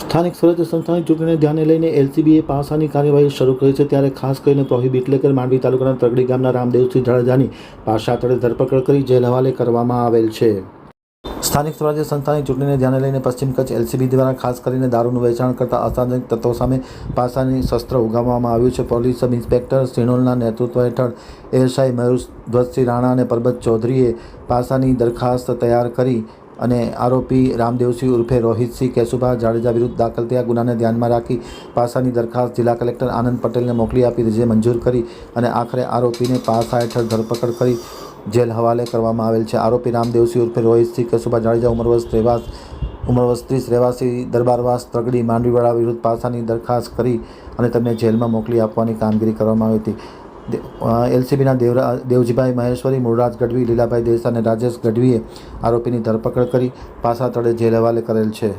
સ્થાનિક સ્વરાજ્ય સંસ્થાની ચૂંટણીને ધ્યાને લઈને એલસીબીએ પાસાની કાર્યવાહી શરૂ કરી છે। ત્યારે ખાસ કરીને પ્રોહિબિટ એટલે કે માંડવી તાલુકાના તગડી ગામના રામદેવસિંહ જાડેજાની પાસા તળે ધરપકડ કરી જેલ હવાલે કરવામાં આવેલ છે। સ્થાનિક સ્વરાજ્ય સંસ્થાની ચૂંટણીને ધ્યાને લઈને પશ્ચિમ કચ્છ એલસીબી દ્વારા ખાસ કરીને દારૂનું વેચાણ કરતા અસામાજિક તત્વો સામે પાસાની શસ્ત્ર ઉગામવામાં આવ્યું છે। પોલીસ સબ ઇન્સ્પેક્ટર સિનોલના નેતૃત્વ હેઠળ એએસઆઈ મયુરધ્વજસિંહ રાણા અને પરબત ચૌધરીએ પાસાની દરખાસ્ત તૈયાર કરી અને આરોપી રામદેવસિંહ ઉર્ફે રોહિતસિંહ કેશુભા જાડેજા વિરુદ્ધ દાખલ થયા ગુનાને ધ્યાનમાં રાખી પાસાની દરખાસ્ત જિલ્લા કલેક્ટર આનંદ પટેલને મોકલી આપી જે મંજૂર કરી અને આખરે આરોપીને પાસા હેઠળ ધરપકડ કરી જેલ હવાલે કરવામાં આવેલ છે। આરોપી રામદેવસિંહ ઉર્ફે રોહિતસિંહ કેશુભા જાડેજા ઉંમર વર્ષ 30 રહેવાસી દરબારવાસ તગડી માંડવીવાળા વિરુદ્ધ પાસાની દરખાસ્ત કરી અને તેમને જેલમાં મોકલી આપવાની કામગીરી કરવામાં આવી હતી। એલસીબીના દેવજીભાઈ મહેશ્વરી, મૂળરાજ ગઢવી, લીલાભાઈ દેસાઈ અને રાજેશ ગઢવીએ આરોપીની ધરપકડ કરી પાસા તળે જેલ હવાલે કરેલ છે।